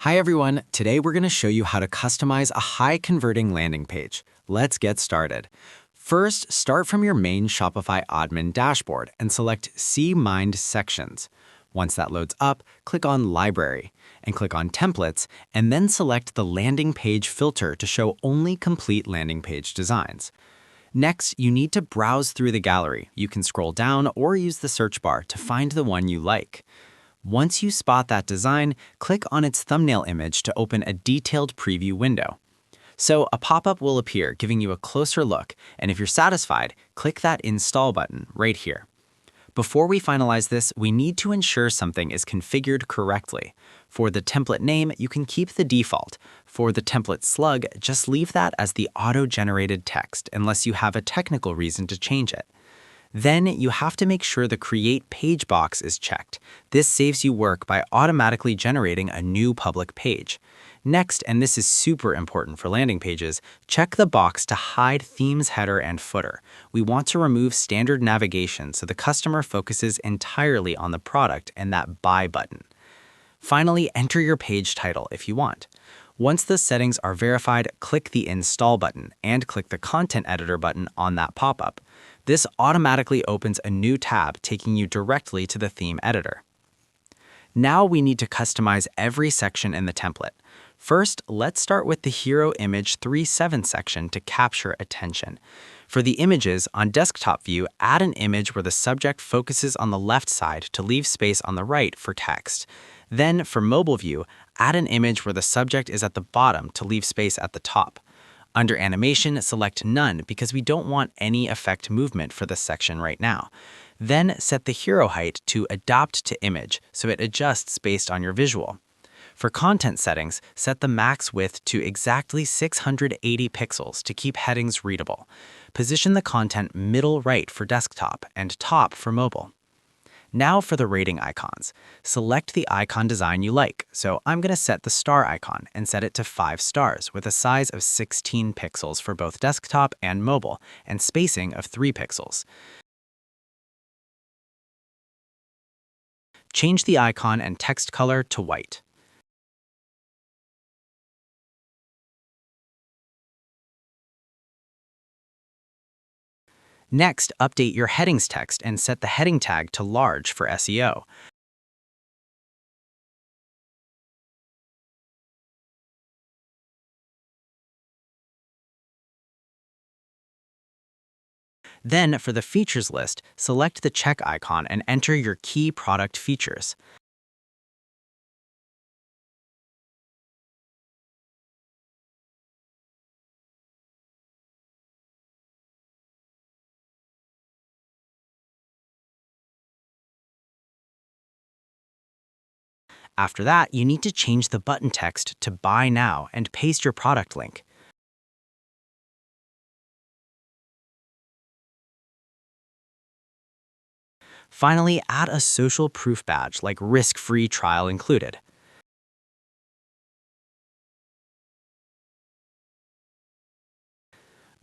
Hi everyone, today we're going to show you how to customize a high-converting landing page. Let's get started. First, start from your main Shopify admin dashboard and select Smind Sections. Once that loads up, click on Library and click on Templates, and then select the landing page filter to show only complete landing page designs. Next, you need to browse through the gallery. You can scroll down or use the search bar to find the one you like. Once you spot that design, click on its thumbnail image to open a detailed preview window. So a pop-up will appear giving you a closer look, and if you're satisfied, click that Install button right here. Before we finalize this, we need to ensure something is configured correctly. For the template name, you can keep the default. For the template slug, just leave that as the auto-generated text unless you have a technical reason to change it. Then you have to make sure the Create Page box is checked. This saves you work by automatically generating a new public page. Next, and this is super important for landing pages, check the box to hide themes header and footer. We want to remove standard navigation so the customer focuses entirely on the product and that Buy button. Finally, enter your page title if you want. Once the settings are verified, click the Install button and click the Content Editor button on that pop-up. This automatically opens a new tab taking you directly to the theme editor. Now we need to customize every section in the template. First, let's start with the Hero Image 3.7 section to capture attention. For the images, on desktop view, add an image where the subject focuses on the left side to leave space on the right for text. Then, for mobile view, add an image where the subject is at the bottom to leave space at the top. Under Animation, select None because we don't want any effect movement for this section right now. Then set the hero height to Adapt to Image so it adjusts based on your visual. For content settings, set the max width to exactly 680 pixels to keep headings readable. Position the content middle right for desktop and top for mobile. Now for the rating icons. Select the icon design you like, so I'm going to set the star icon and set it to 5 stars with a size of 16 pixels for both desktop and mobile, and spacing of 3 pixels. Change the icon and text color to white. Next, update your headings text and set the heading tag to large for SEO. Then, for the features list, select the check icon and enter your key product features. After that, you need to change the button text to Buy Now and paste your product link. Finally, add a social proof badge like risk-free trial included.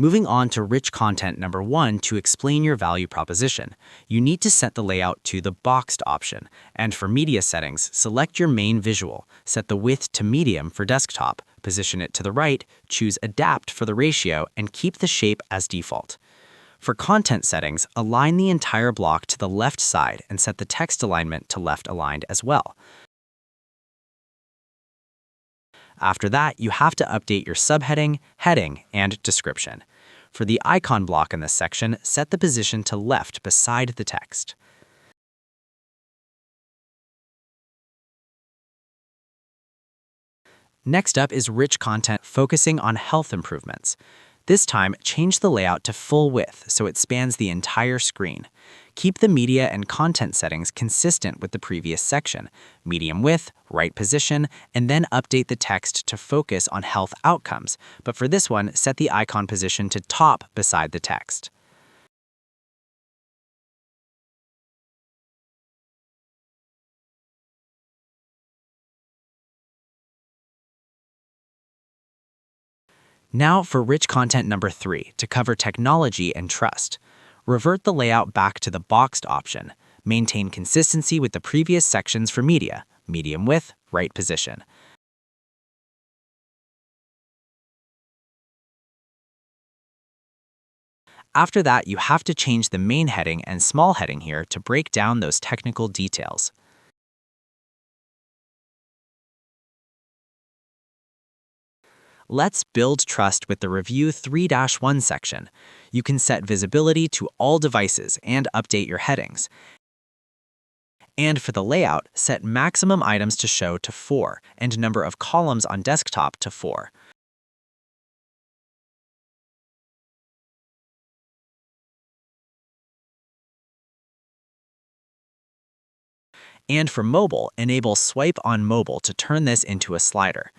Moving on to rich content number 1 to explain your value proposition, you need to set the layout to the boxed option. And for media settings, select your main visual, set the width to medium for desktop, position it to the right, choose Adapt for the ratio, and keep the shape as default. For content settings, align the entire block to the left side and set the text alignment to left aligned as well. After that, you have to update your subheading, heading, and description. For the icon block in this section, set the position to left beside the text. Next up is rich content focusing on health improvements. This time, change the layout to full width so it spans the entire screen. Keep the media and content settings consistent with the previous section, medium width, right position, and then update the text to focus on health outcomes. But for this one, set the icon position to top beside the text. Now for rich content number 3 to cover technology and trust. Revert the layout back to the boxed option. Maintain consistency with the previous sections for media, medium width, right position. After that, you have to change the main heading and small heading here to break down those technical details. Let's build trust with the Review 3-1 section. You can set visibility to all devices and update your headings. And for the layout, set maximum items to show to 4 and number of columns on desktop to 4. And for mobile, enable Swipe on Mobile to turn this into a slider.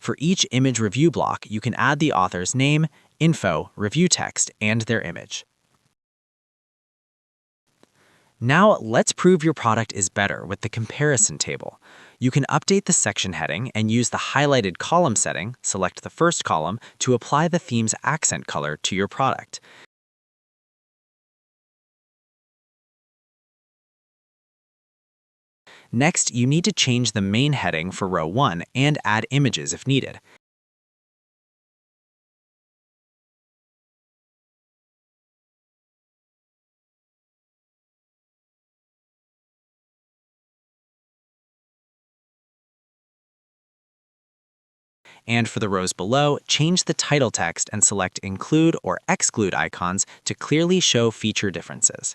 For each image review block, you can add the author's name, info, review text, and their image. Now, let's prove your product is better with the comparison table. You can update the section heading and use the highlighted column setting, select the first column, to apply the theme's accent color to your product. Next, you need to change the main heading for row 1 and add images if needed. And for the rows below, change the title text and select Include or Exclude icons to clearly show feature differences.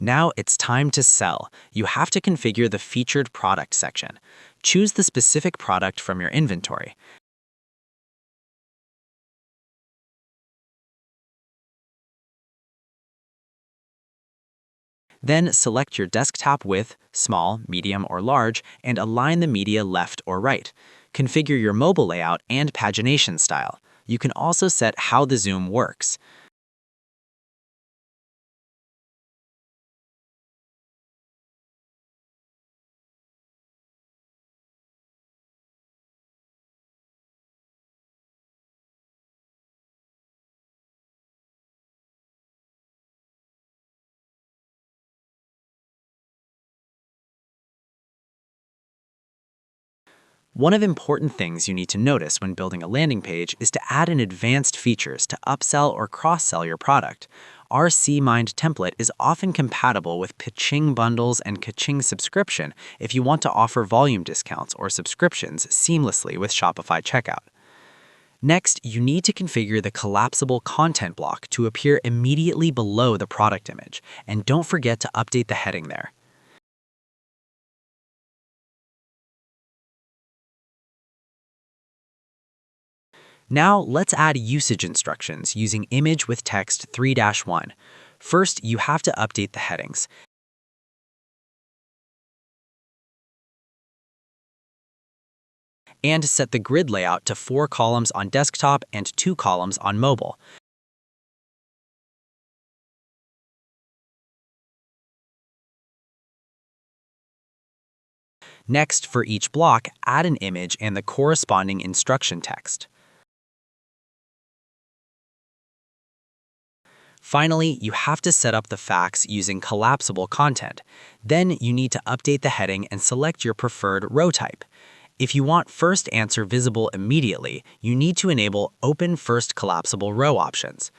Now it's time to sell. You have to configure the Featured Product section. Choose the specific product from your inventory. Then select your desktop width, small, medium, or large, and align the media left or right. Configure your mobile layout and pagination style. You can also set how the zoom works. One of the important things you need to notice when building a landing page is to add in advanced features to upsell or cross-sell your product. Our Smind template is often compatible with Kaching bundles and Kaching subscription if you want to offer volume discounts or subscriptions seamlessly with Shopify checkout. Next, you need to configure the collapsible content block to appear immediately below the product image, and don't forget to update the heading there. Now, let's add usage instructions using Image with Text 3-1. First, you have to update the headings. And set the grid layout to 4 columns on desktop and 2 columns on mobile. Next, for each block, add an image and the corresponding instruction text. Finally, you have to set up the facts using collapsible content. Then you need to update the heading and select your preferred row type. If you want first answer visible immediately, you need to enable Open First Collapsible Row options.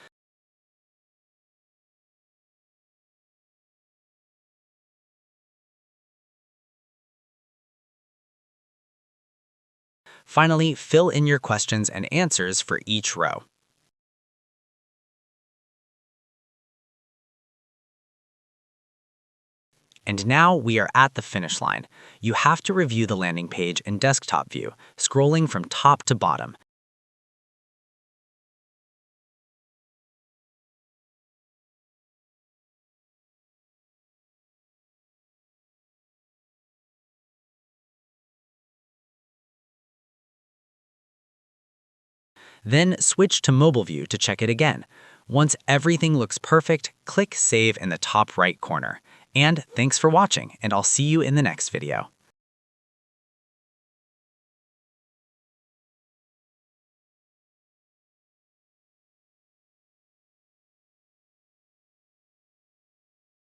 Finally, fill in your questions and answers for each row. And now we are at the finish line. You have to review the landing page in desktop view, scrolling from top to bottom. Then switch to mobile view to check it again. Once everything looks perfect, click Save in the top right corner. And thanks for watching, and I'll see you in the next video.